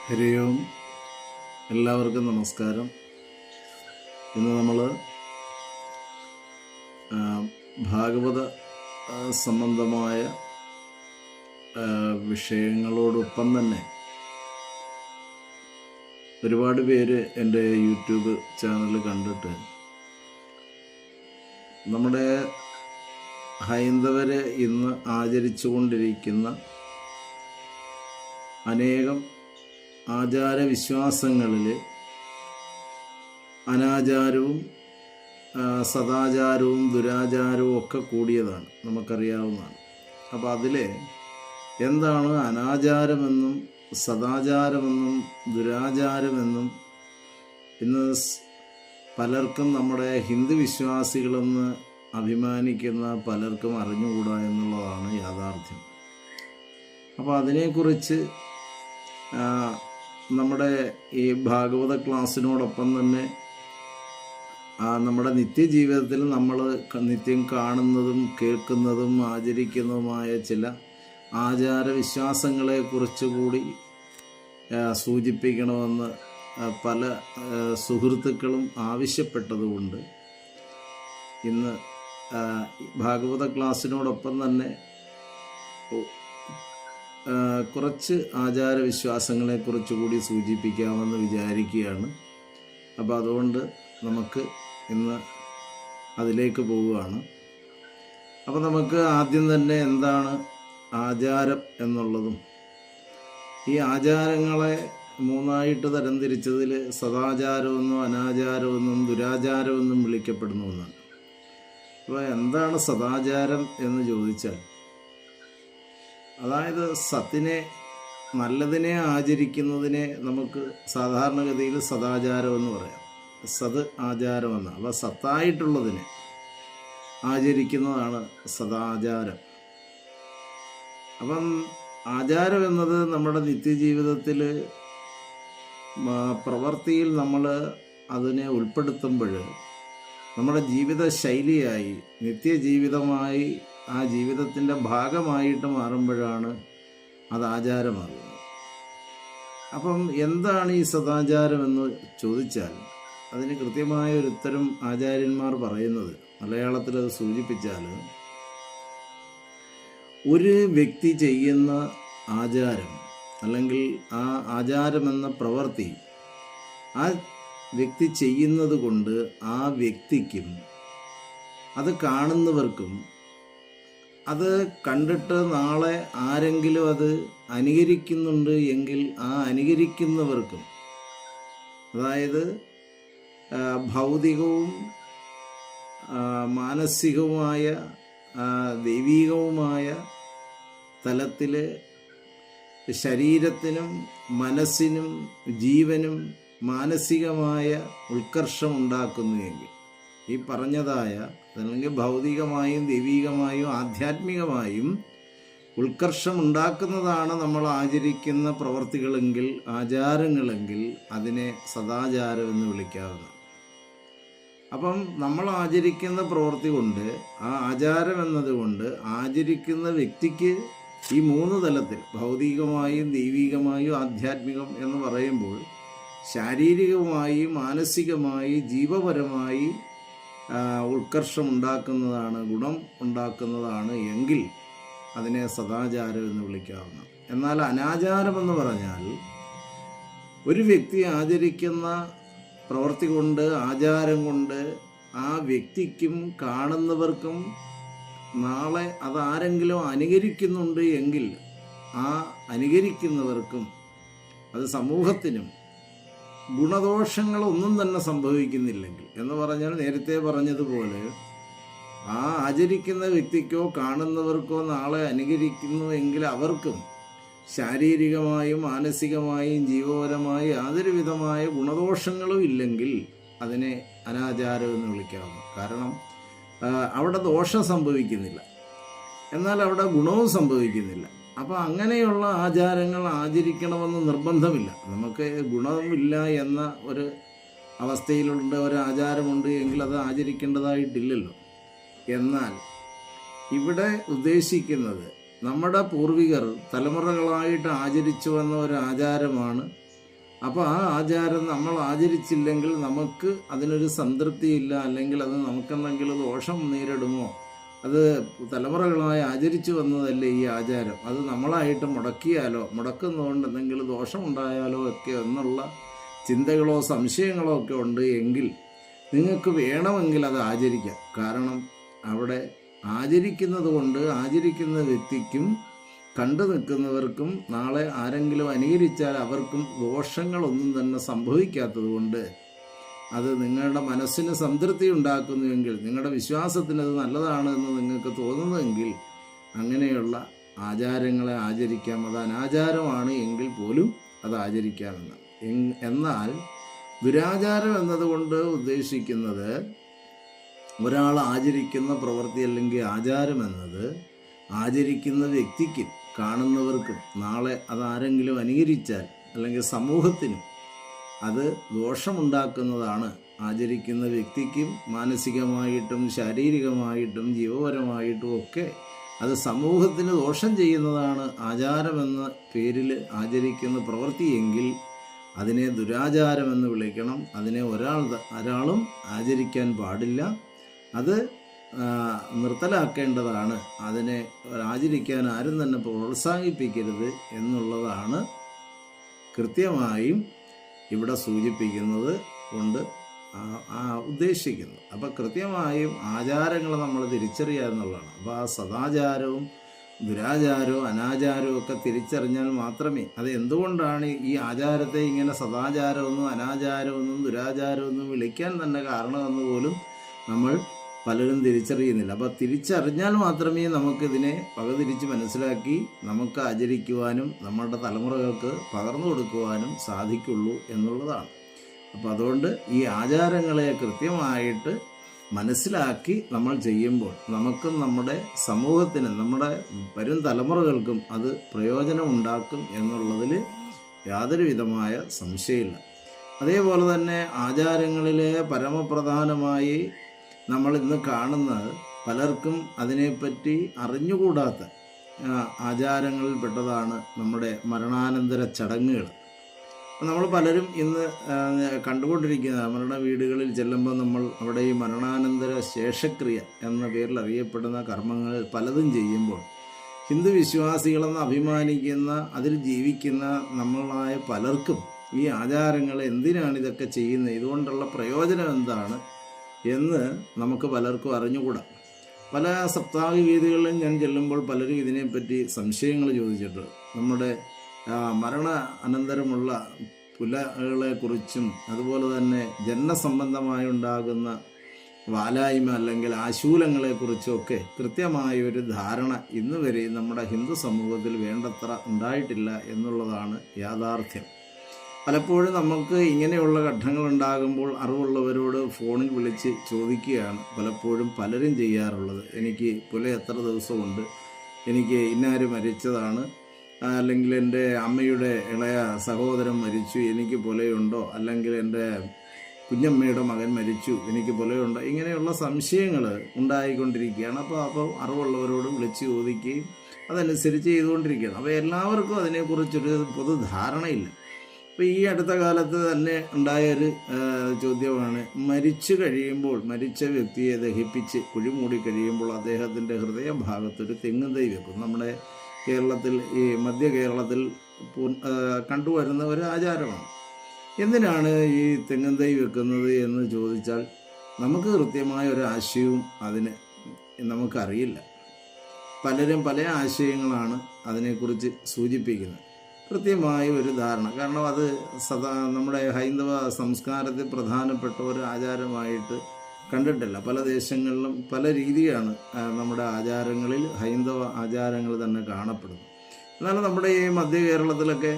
ഹരി ഓം. എല്ലാവർക്കും നമസ്കാരം. ഇന്ന് നമ്മൾ ഭാഗവത സംബന്ധമായ വിഷയങ്ങളോടൊപ്പം തന്നെ ഒരുപാട് പേര് എൻ്റെ യൂട്യൂബ് ചാനൽ കണ്ടിട്ട് നമ്മുടെ ഹൈന്ദവരെ ഇന്ന് ആചരിച്ചുകൊണ്ടിരിക്കുന്ന അനേകം ആചാരവിശ്വാസങ്ങളിൽ അനാചാരവും സദാചാരവും ദുരാചാരവും ഒക്കെ കൂടിയതാണ്, നമുക്കറിയാവുന്നതാണ്. അപ്പോൾ അതിൽ എന്താണ് അനാചാരമെന്നും സദാചാരമെന്നും ദുരാചാരമെന്നും ഇന്ന് പലർക്കും നമ്മുടെ ഹിന്ദു വിശ്വാസികളെന്ന് അഭിമാനിക്കുന്ന പലർക്കും അറിഞ്ഞുകൂടാ എന്നുള്ളതാണ് യാഥാർത്ഥ്യം. അപ്പോൾ അതിനെക്കുറിച്ച് നമ്മുടെ ഈ ഭാഗവത ക്ലാസ്സിനോടൊപ്പം തന്നെ നമ്മുടെ നിത്യജീവിതത്തിൽ നമ്മൾ നിത്യം കാണുന്നതും കേൾക്കുന്നതും ആചരിക്കുന്നതുമായ ചില ആചാരവിശ്വാസങ്ങളെക്കുറിച്ച് കൂടി സൂചിപ്പിക്കണമെന്ന് പല സുഹൃത്തുക്കളും ആവശ്യപ്പെട്ടതുകൊണ്ട് ഇന്ന് ഭാഗവത ക്ലാസ്സിനോടൊപ്പം തന്നെ കുറച്ച് ആചാരവിശ്വാസങ്ങളെക്കുറിച്ച് കൂടി സൂചിപ്പിക്കാമെന്ന് വിചാരിക്കുകയാണ്. അപ്പോൾ അതുകൊണ്ട് നമുക്ക് ഇന്ന് അതിലേക്ക് പോവുകയാണ്. അപ്പോൾ നമുക്ക് ആദ്യം തന്നെ എന്താണ് ആചാരം എന്നുള്ളതും ഈ ആചാരങ്ങളെ മൂന്നായിട്ട് തരംതിരിച്ചതിൽ സദാചാരമെന്നും അനാചാരമെന്നും ദുരാചാരമെന്നും വിളിക്കപ്പെടുന്ന ഒന്നാണ്. അപ്പോൾ എന്താണ് സദാചാരം എന്ന് ചോദിച്ചാൽ, അതായത് സത്തിനെ നല്ലതിനെ ആചരിക്കുന്നതിനെ നമുക്ക് സാധാരണഗതിയിൽ സദാചാരം എന്ന് പറയാം. സത് ആചാരമെന്നാണ്. അപ്പോൾ സത്തായിട്ടുള്ളതിനെ ആചരിക്കുന്നതാണ് സദാചാരം. അപ്പം ആചാരം എന്നത് നമ്മുടെ നിത്യജീവിതത്തിൽ പ്രവൃത്തിയിൽ നമ്മൾ അതിനെ ഉൾപ്പെടുത്തുമ്പോൾ നമ്മുടെ ജീവിത ശൈലിയായി നിത്യജീവിതമായി ആ ജീവിതത്തിൻ്റെ ഭാഗമായിട്ട് മാറുമ്പോഴാണ് അത് ആചാരമാകുന്നത്. അപ്പം എന്താണ് ഈ സദാചാരമെന്ന് ചോദിച്ചാൽ അതിന് കൃത്യമായ ഒരു ഉത്തരം ആചാര്യന്മാർ പറയുന്നത്, മലയാളത്തിൽ അത് സൂചിപ്പിച്ചാൽ, ഒരു വ്യക്തി ചെയ്യുന്ന ആചാരം അല്ലെങ്കിൽ ആ ആചാരമെന്ന പ്രവൃത്തി ആ വ്യക്തി ചെയ്യുന്നത് കൊണ്ട് ആ വ്യക്തിക്കും അത് കാണുന്നവർക്കും അത് കണ്ടിട്ട് നാളെ ആരെങ്കിലും അത് അനുകരിക്കുന്നുണ്ട് എങ്കിൽ ആ അനുകരിക്കുന്നവർക്കും, അതായത് ഭൗതികവും മാനസികവുമായ ദൈവീകവുമായ തലത്തിൽ ശരീരത്തിനും മനസ്സിനും ജീവനും മാനസികമായ ഉത്കർഷം ഉണ്ടാക്കുന്നുവെങ്കിൽ ഈ പറഞ്ഞതായ അല്ലെങ്കിൽ ഭൗതികമായും ദൈവീകമായും ആധ്യാത്മികമായും ഉത്കർഷം ഉണ്ടാക്കുന്നതാണ് നമ്മൾ ആചരിക്കുന്ന പ്രവർത്തികളെങ്കിൽ ആചാരങ്ങളെങ്കിൽ അതിനെ സദാചാരം എന്ന് വിളിക്കാവുന്നതാണ്. അപ്പം നമ്മൾ ആചരിക്കുന്ന പ്രവൃത്തി കൊണ്ട് ആ ആചാരം എന്നതുകൊണ്ട് ആചരിക്കുന്ന വ്യക്തിക്ക് ഈ മൂന്ന് തലത്തിൽ ഭൗതികമായും ദൈവികമായും ആധ്യാത്മികം എന്ന് പറയുമ്പോൾ ശാരീരികമായി മാനസികമായി ജീവപരമായി ഉത്കർഷം ഉണ്ടാക്കുന്നതാണ്, ഗുണം ഉണ്ടാക്കുന്നതാണ് എങ്കിൽ അതിനെ സദാചാരം എന്ന് വിളിക്കാവുന്ന. എന്നാൽ അനാചാരമെന്ന് പറഞ്ഞാൽ ഒരു വ്യക്തി ആചരിക്കുന്ന പ്രവൃത്തി കൊണ്ട് ആചാരം കൊണ്ട് ആ വ്യക്തിക്കും കാണുന്നവർക്കും നാളെ അതാരെങ്കിലും അനുകരിക്കുന്നുണ്ട് എങ്കിൽ ആ അനുകരിക്കുന്നവർക്കും അത് സമൂഹത്തിനും ഗുണദോഷങ്ങളൊന്നും തന്നെ സംഭവിക്കുന്നില്ലെങ്കിൽ എന്ന് പറഞ്ഞാൽ നേരത്തെ പറഞ്ഞതുപോലെ ആ ആചരിക്കുന്ന വ്യക്തിക്കോ കാണുന്നവർക്കോ നാളെ അനുകരിക്കുന്നു എങ്കിൽ അവർക്കും ശാരീരികമായും മാനസികമായും ജീവപരമായി യാതൊരു വിധമായ ഗുണദോഷങ്ങളും ഇല്ലെങ്കിൽ അതിനെ അനാചാരം എന്ന് വിളിക്കാവുന്നു. കാരണം അവിടെ ദോഷം സംഭവിക്കുന്നില്ല, എന്നാൽ അവിടെ ഗുണവും സംഭവിക്കുന്നില്ല. അപ്പോൾ അങ്ങനെയുള്ള ആചാരങ്ങൾ ആചരിക്കണമെന്ന് നിർബന്ധമില്ല. നമുക്ക് ഗുണമില്ല എന്ന ഒരു അവസ്ഥയിലുള്ള ഒരു ആചാരമുണ്ട് എങ്കിൽ അത് ആചരിക്കേണ്ടതായിട്ടില്ലല്ലോ. എന്നാൽ ഇവിടെ ഉദ്ദേശിക്കുന്നത് നമ്മുടെ പൂർവികർ തലമുറകളായിട്ട് ആചരിച്ചു വന്ന ഒരു ആചാരമാണ് അപ്പോൾ ആ ആചാരം നമ്മൾ ആചരിച്ചില്ലെങ്കിൽ നമുക്ക് അതിനൊരു സംതൃപ്തിയില്ല, അല്ലെങ്കിൽ അത് നമുക്കെന്തെങ്കിലും ദോഷം നേരിടുമോ, അത് തലമുറകളായി ആചരിച്ചു വന്നതല്ലേ ഈ ആചാരം, അത് നമ്മളായിട്ട് മുടക്കിയാലോ, മുടക്കുന്നതുകൊണ്ട് എന്തെങ്കിലും ദോഷമുണ്ടായാലോ ഒക്കെ എന്നുള്ള ചിന്തകളോ സംശയങ്ങളോ ഒക്കെ ഉണ്ട് എങ്കിൽ നിങ്ങൾക്ക് വേണമെങ്കിൽ അത് ആചരിക്കാം. കാരണം അവിടെ ആചരിക്കുന്നത് കൊണ്ട് ആചരിക്കുന്ന വ്യക്തിക്കും കണ്ടു നിൽക്കുന്നവർക്കും നാളെ ആരെങ്കിലും അനുകരിച്ചാൽ അവർക്കും ദോഷങ്ങളൊന്നും തന്നെ സംഭവിക്കാത്തത് കൊണ്ട് അത് നിങ്ങളുടെ മനസ്സിന് സംതൃപ്തി ഉണ്ടാക്കുന്നുവെങ്കിൽ, നിങ്ങളുടെ വിശ്വാസത്തിന് അത് നല്ലതാണ് എന്ന് നിങ്ങൾക്ക് തോന്നുന്നതെങ്കിൽ അങ്ങനെയുള്ള ആചാരങ്ങളെ ആചരിക്കാം. അത് അനാചാരമാണ് എങ്കിൽ പോലും അത് ആചരിക്കാമെന്ന്. എന്നാൽ ദുരാചാരം എന്നതുകൊണ്ട് ഉദ്ദേശിക്കുന്നത് ഒരാൾ ആചരിക്കുന്ന പ്രവൃത്തി അല്ലെങ്കിൽ ആചാരം എന്നത് ആചരിക്കുന്ന വ്യക്തിക്കും കാണുന്നവർക്കും നാളെ അതാരെങ്കിലും അനുകരിച്ചാൽ അല്ലെങ്കിൽ സമൂഹത്തിനും അത് ദോഷമുണ്ടാക്കുന്നതാണ്. ആചരിക്കുന്ന വ്യക്തിക്കും മാനസികമായിട്ടും ശാരീരികമായിട്ടും ജീവപരമായിട്ടും ഒക്കെ അത് സമൂഹത്തിന് ദോഷം ചെയ്യുന്നതാണ് ആചാരമെന്ന പേരിൽ ആചരിക്കുന്ന പ്രവൃത്തിയെങ്കിൽ അതിനെ ദുരാചാരമെന്ന് വിളിക്കണം. അതിനെ ഒരാളും ആചരിക്കാൻ പാടില്ല. അത് നിർത്തലാക്കേണ്ടതാണ്. അതിനെ ആചരിക്കാൻ ആരും തന്നെ പ്രോത്സാഹിപ്പിക്കരുത് എന്നുള്ളതാണ് കൃത്യമായും ഇവിടെ സൂചിപ്പിക്കുന്നത് കൊണ്ട് ഉദ്ദേശിക്കുന്നത്. അപ്പോൾ കൃത്യമായും ആചാരങ്ങൾ നമ്മൾ തിരിച്ചറിയുക എന്നുള്ളതാണ്. അപ്പോൾ ആ സദാചാരവും ദുരാചാരവും അനാചാരവും ഒക്കെ തിരിച്ചറിഞ്ഞാൽ മാത്രമേ, അത് എന്തുകൊണ്ടാണ് ഈ ആചാരത്തെ ഇങ്ങനെ സദാചാരമൊന്നും അനാചാരമൊന്നും ദുരാചാരമൊന്നും വിളിക്കാൻ തന്നെ കാരണമെന്ന് പോലും നമ്മൾ പലരും തിരിച്ചറിയുന്നില്ല. അപ്പോൾ തിരിച്ചറിഞ്ഞാൽ മാത്രമേ നമുക്കിതിനെ വകതിരിച്ച് മനസ്സിലാക്കി നമുക്ക് ആചരിക്കുവാനും നമ്മളുടെ തലമുറകൾക്ക് പകർന്നു കൊടുക്കുവാനും സാധിക്കുള്ളൂ എന്നുള്ളതാണ്. അപ്പോൾ അതുകൊണ്ട് ഈ ആചാരങ്ങളെ കൃത്യമായിട്ട് മനസ്സിലാക്കി നമ്മൾ ചെയ്യുമ്പോൾ നമുക്കും നമ്മുടെ സമൂഹത്തിനും നമ്മുടെ വരും തലമുറകൾക്കും അത് പ്രയോജനം ഉണ്ടാക്കും എന്നുള്ളതിൽ യാതൊരു വിധമായ സംശയമില്ല. അതേപോലെ തന്നെ ആചാരങ്ങളിലെ പരമപ്രധാനമായി നമ്മൾ ഇന്ന് കാണുന്നത് പലർക്കും അതിനെപ്പറ്റി അറിഞ്ഞുകൂടാത്ത ആചാരങ്ങളിൽപ്പെട്ടതാണ് നമ്മുടെ മരണാനന്തര ചടങ്ങുകൾ. നമ്മൾ പലരും ഇന്ന് കണ്ടുകൊണ്ടിരിക്കുന്ന മരണ വീടുകളിൽ ചെല്ലുമ്പോൾ നമ്മൾ അവിടെ ഈ മരണാനന്തര ശേഷക്രിയ എന്ന പേരിൽ അറിയപ്പെടുന്ന കർമ്മങ്ങൾ പലതും ചെയ്യുമ്പോൾ ഹിന്ദു വിശ്വാസികളെന്ന് അഭിമാനിക്കുന്ന അതിൽ ജീവിക്കുന്ന നമ്മളായ പലർക്കും ഈ ആചാരങ്ങൾ എന്തിനാണ് ഇതൊക്കെ ചെയ്യുന്നത്, ഇതുകൊണ്ടുള്ള പ്രയോജനം എന്താണ് എന്ന് നമുക്ക് പലർക്കും അറിഞ്ഞുകൂടാ. പല സപ്താഹ വേദികളിലും ഞാൻ ചെല്ലുമ്പോൾ പലരും ഇതിനെപ്പറ്റി സംശയങ്ങൾ ചോദിച്ചിട്ട് നമ്മുടെ മരണ അനന്തരമുള്ള പുലകളെക്കുറിച്ചും അതുപോലെ തന്നെ ജനനസംബന്ധമായി ഉണ്ടാകുന്ന വാലായ്മ അല്ലെങ്കിൽ ആശൂലങ്ങളെക്കുറിച്ചൊക്കെ കൃത്യമായൊരു ധാരണ ഇന്ന് വരെ നമ്മുടെ ഹിന്ദു സമൂഹത്തിൽ വേണ്ടത്ര ഉണ്ടായിട്ടില്ല എന്നുള്ളതാണ് യാഥാർത്ഥ്യം. പലപ്പോഴും നമുക്ക് ഇങ്ങനെയുള്ള ഘട്ടങ്ങൾ ഉണ്ടാകുമ്പോൾ അറിവുള്ളവരോട് ഫോണിൽ വിളിച്ച് ചോദിക്കുകയാണ് പലപ്പോഴും പലരും ചെയ്യാറുള്ളത്. എനിക്ക് പുല എത്ര ദിവസമുണ്ട്, എനിക്ക് ഇന്നാര് മരിച്ചതാണ്, അല്ലെങ്കിൽ എൻ്റെ അമ്മയുടെ ഇളയ സഹോദരൻ മരിച്ചു, എനിക്ക് പുലയുണ്ടോ, അല്ലെങ്കിൽ എൻ്റെ കുഞ്ഞമ്മയുടെ മകൻ മരിച്ചു, എനിക്ക് പുലയുണ്ടോ, ഇങ്ങനെയുള്ള സംശയങ്ങൾ ഉണ്ടായിക്കൊണ്ടിരിക്കുകയാണ്. അപ്പോൾ അറിവുള്ളവരോട് വിളിച്ച് ചോദിക്കുകയും അതനുസരിച്ച് ചെയ്തുകൊണ്ടിരിക്കുകയാണ്. അപ്പോൾ എല്ലാവർക്കും അതിനെക്കുറിച്ചൊരു പൊതുധാരണയില്ല. അപ്പോൾ ഈ അടുത്ത കാലത്ത് തന്നെ ഉണ്ടായൊരു ചോദ്യമാണ്, മരിച്ചു കഴിയുമ്പോൾ മരിച്ച വ്യക്തിയെ ദഹിപ്പിച്ച് കുഴിമൂടി കഴിയുമ്പോൾ അദ്ദേഹത്തിൻ്റെ ഹൃദയഭാഗത്തൊരു തെങ്ങും തൈ വെക്കും. നമ്മുടെ കേരളത്തിൽ, ഈ മധ്യ കേരളത്തിൽ കണ്ടുവരുന്ന ഒരു ആചാരമാണ്. എന്തിനാണ് ഈ തെങ്ങും തൈ വെക്കുന്നത് എന്ന് ചോദിച്ചാൽ നമുക്ക് കൃത്യമായ ഒരു ആശയവും അതിന് നമുക്കറിയില്ല. പലരും പല ആശയങ്ങളാണ് അതിനെക്കുറിച്ച് സൂചിപ്പിക്കുന്നത്. കൃത്യമായ ഒരു ധാരണ, കാരണം അത് നമ്മുടെ ഹൈന്ദവ സംസ്കാരത്തിൽ പ്രധാനപ്പെട്ട ഒരു ആചാരമായിട്ട് കണ്ടിട്ടില്ല. പല ദേശങ്ങളിലും പല രീതിയാണ് നമ്മുടെ ആചാരങ്ങളിൽ ഹൈന്ദവ ആചാരങ്ങൾ തന്നെ കാണപ്പെടുന്നത്. എന്നാൽ നമ്മുടെ ഈ മധ്യ കേരളത്തിലൊക്കെ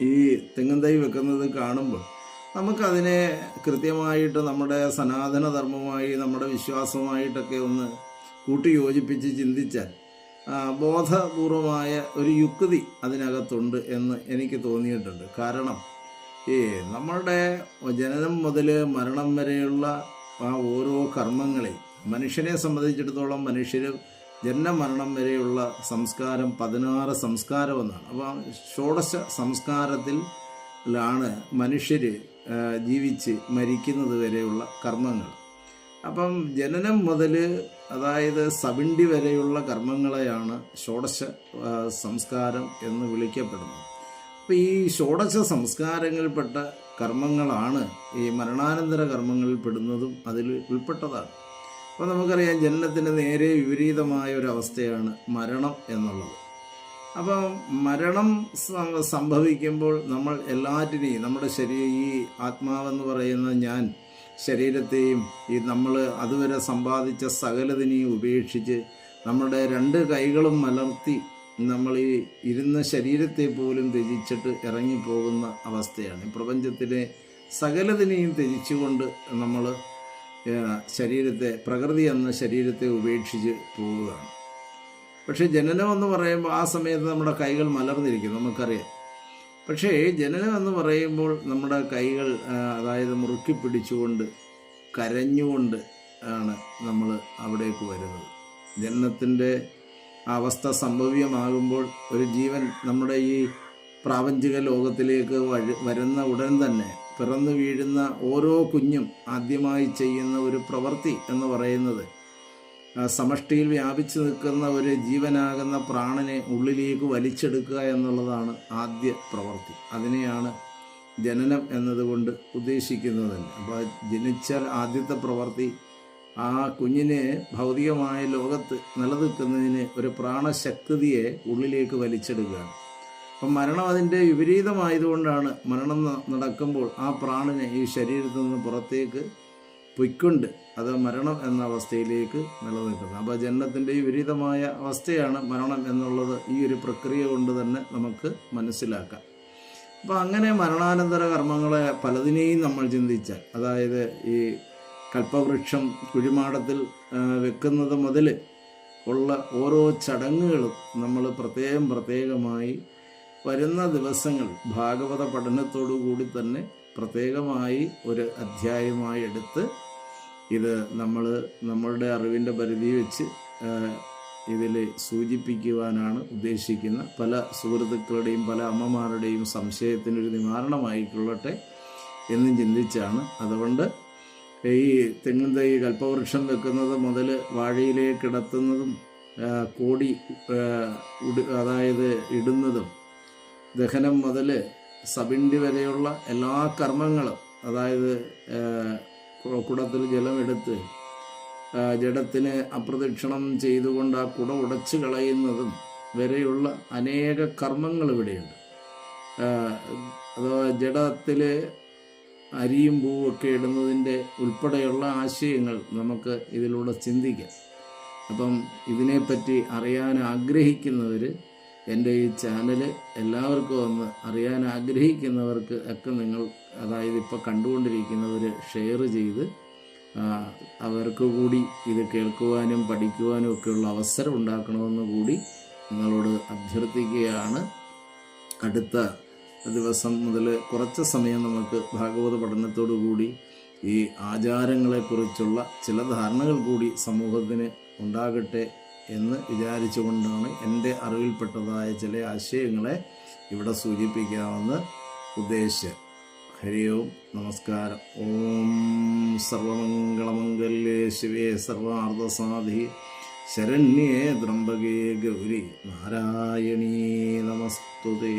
ഈ തെങ്ങും തൈ വെക്കുന്നത് കാണുമ്പോൾ നമുക്കതിനെ കൃത്യമായിട്ട് നമ്മുടെ സനാതനധർമ്മമായി നമ്മുടെ വിശ്വാസമായിട്ടൊക്കെ ഒന്ന് കൂട്ടി യോജിപ്പിച്ച് ചിന്തിച്ചാൽ ബോധപൂർവമായ ഒരു യുക്തി അതിനകത്തുണ്ട് എന്ന് എനിക്ക് തോന്നിയിട്ടുണ്ട്. കാരണം ഈ നമ്മളുടെ ജനനം മുതൽ മരണം വരെയുള്ള ആ ഓരോ കർമ്മങ്ങളെ മനുഷ്യനെ സംബന്ധിച്ചിടത്തോളം മനുഷ്യർ ജനന മരണം വരെയുള്ള സംസ്കാരം 16 സംസ്കാരം എന്നാണ്. അപ്പോൾ ഷോഡശ സംസ്കാരത്തിൽ ലാണ് മനുഷ്യർ ജീവിച്ച് മരിക്കുന്നത് വരെയുള്ള കർമ്മങ്ങൾ. അപ്പം ജനനം മുതൽ അതായത് സവിണ്ടി വരെയുള്ള കർമ്മങ്ങളെയാണ് ഷോഡശ സംസ്കാരം എന്ന് വിളിക്കപ്പെടുന്നത്. അപ്പോൾ ഈ ഷോഡശ സംസ്കാരങ്ങളിൽപ്പെട്ട കർമ്മങ്ങളാണ് ഈ മരണാനന്തര കർമ്മങ്ങളിൽ പെടുന്നതും അതിൽ ഉൾപ്പെട്ടതാണ്. അപ്പോൾ നമുക്കറിയാം ജനനത്തിന് നേരെ വിപരീതമായ ഒരവസ്ഥയാണ് മരണം എന്നുള്ളത്. അപ്പം മരണം സംഭവിക്കുമ്പോൾ നമ്മൾ എല്ലാറ്റിനെയും നമ്മുടെ ഈ ആത്മാവെന്ന് പറയുന്ന ഞാൻ ശരീരത്തെയും ഈ നമ്മൾ അതുവരെ സമ്പാദിച്ച സകലതിനെയും ഉപേക്ഷിച്ച് നമ്മുടെ 2 കൈകളും മലർത്തി നമ്മൾ ഈ ഇരുന്ന ശരീരത്തെ പോലും ത്യജിച്ചിട്ട് ഇറങ്ങിപ്പോകുന്ന അവസ്ഥയാണ്. പ്രപഞ്ചത്തിലെ സകലതിനെയും ത്യജിച്ചുകൊണ്ട് നമ്മൾ ശരീരത്തെ, പ്രകൃതി എന്ന ശരീരത്തെ ഉപേക്ഷിച്ച് പോവുകയാണ്. പക്ഷേ ജനനം എന്ന് പറയുമ്പോൾ ആ സമയത്ത് നമ്മുടെ കൈകൾ മലർന്നിരിക്കും, നമുക്കറിയാം. പക്ഷേ ജനനം എന്ന് പറയുമ്പോൾ നമ്മുടെ കൈകൾ അതായത് മുറുക്കി പിടിച്ചുകൊണ്ട് കരഞ്ഞുകൊണ്ട് ആണ് നമ്മൾ അവിടേക്ക് വരുന്നത്. ജനനത്തിൻ്റെ അവസ്ഥ സംഭവ്യമാകുമ്പോൾ ഒരു ജീവൻ നമ്മുടെ ഈ പ്രാപഞ്ചിക ലോകത്തിലേക്ക് വരുന്ന ഉടൻ തന്നെ പിറന്നു വീഴുന്ന ഓരോ കുഞ്ഞും ആദ്യമായി ചെയ്യുന്ന ഒരു പ്രവൃത്തി എന്ന് പറയുന്നത് സമഷ്ടിയിൽ വ്യാപിച്ചു നിൽക്കുന്ന ഒരു ജീവനാകുന്ന പ്രാണനെ ഉള്ളിലേക്ക് വലിച്ചെടുക്കുക എന്നുള്ളതാണ് ആദ്യ പ്രവൃത്തി. അതിനെയാണ് ജനനം എന്നതുകൊണ്ട് ഉദ്ദേശിക്കുന്നത് തന്നെ. അപ്പോൾ ജനിച്ചാൽ ആദ്യത്തെ പ്രവൃത്തി ആ കുഞ്ഞിനെ ഭൗതികമായ ലോകത്ത് നിലനിൽക്കുന്നതിന് ഒരു പ്രാണശക്തിയെ ഉള്ളിലേക്ക് വലിച്ചെടുക്കുകയാണ്. അപ്പം മരണം അതിൻ്റെ വിപരീതമായതുകൊണ്ടാണ് മരണം നടക്കുമ്പോൾ ആ പ്രാണനെ ഈ ശരീരത്തിൽ നിന്ന് പുറത്തേക്ക് പൊയ്ക്കൊണ്ട് അത് മരണം എന്ന അവസ്ഥയിലേക്ക് നിലനിൽക്കുന്നത്. അപ്പോൾ ജനനത്തിൻ്റെ വിപരീതമായ അവസ്ഥയാണ് മരണം എന്നുള്ളത് ഈ ഒരു പ്രക്രിയ കൊണ്ട് തന്നെ നമുക്ക് മനസ്സിലാക്കാം. അപ്പോൾ അങ്ങനെ മരണാനന്തര കർമ്മങ്ങളെ പലതിനെയും നമ്മൾ ചിന്തിച്ചാൽ, അതായത് ഈ കൽപ്പവൃക്ഷം കുഴിമാടത്തിൽ വെക്കുന്നത് മുതൽ ഉള്ള ഓരോ ചടങ്ങുകളും നമ്മൾ പ്രത്യേകമായി വരുന്ന ദിവസങ്ങൾ ഭാഗവത പഠനത്തോടു കൂടി തന്നെ പ്രത്യേകമായി ഒരു അധ്യായമായി എടുത്ത് ഇത് നമ്മളുടെ അറിവിൻ്റെ പരിധി വെച്ച് ഇതിൽ സൂചിപ്പിക്കുവാനാണ് ഉദ്ദേശിക്കുന്ന. പല സുഹൃത്തുക്കളുടെയും പല അമ്മമാരുടെയും സംശയത്തിനൊരു നിവാരണമായിക്കൊള്ളട്ടെ എന്നും ചിന്തിച്ചാണ്. അതുകൊണ്ട് ഈ തെങ്ങിൻ തൈ കൽപ്പവൃക്ഷം വെക്കുന്നത് മുതൽ വാഴയിലേക്ക് കിടത്തുന്നതും കോടി അതായത് ഇടുന്നതും ദഹനം മുതൽ സബിണ്ടി വരെയുള്ള എല്ലാ കർമ്മങ്ങളും, അതായത് കുടത്തിൽ ജലമെടുത്ത് ജഡത്തിന് അപ്രദക്ഷിണം ചെയ്തുകൊണ്ട് ആ കുട ഉടച്ചു കളയുന്നതും വരെയുള്ള അനേക കർമ്മങ്ങൾ ഇവിടെയുണ്ട്. അഥവാ ജഡത്തിൽ അരിയും പൂവൊക്കെ ഇടുന്നതിൻ്റെ ഉൾപ്പെടെയുള്ള ആശയങ്ങൾ നമുക്ക് ഇതിലൂടെ ചിന്തിക്കാം. അപ്പം ഇതിനെപ്പറ്റി അറിയാൻ ആഗ്രഹിക്കുന്നവർ എൻ്റെ ഈ ചാനൽ എല്ലാവർക്കും ഒന്ന് അറിയാൻ ആഗ്രഹിക്കുന്നവർക്ക് ഒക്കെ നിങ്ങൾ, അതായത് ഇപ്പോൾ കണ്ടുകൊണ്ടിരിക്കുന്നവർ ഷെയർ ചെയ്ത് അവർക്ക് കൂടി ഇത് കേൾക്കുവാനും പഠിക്കുവാനും ഒക്കെയുള്ള അവസരം ഉണ്ടാക്കണമെന്ന് കൂടി നിങ്ങളോട് അഭ്യർത്ഥിക്കുകയാണ്. അടുത്ത ദിവസം മുതൽ കുറച്ച് സമയം നമുക്ക് ഭാഗവത പഠനത്തോടു കൂടി ഈ ആചാരങ്ങളെക്കുറിച്ചുള്ള ചില ധാരണകൾ കൂടി സമൂഹത്തിന് ഉണ്ടാകട്ടെ എന്ന് വിചാരിച്ചുകൊണ്ടാണ് എൻ്റെ അറിവിൽപ്പെട്ടതായ ചില ആശയങ്ങളെ ഇവിടെ സൂചിപ്പിക്കാമെന്ന് ഉദ്ദേശിച്ചത്. ഹരി ഓം, നമസ്കാരം. ഓം സർവമംഗളമംഗല്യേ ശിവേ സർവാർദ്ധസാധി ശരണ്യേ ത്രംബകേ ഗൗരി നാരായണീ നമസ്തുതേ.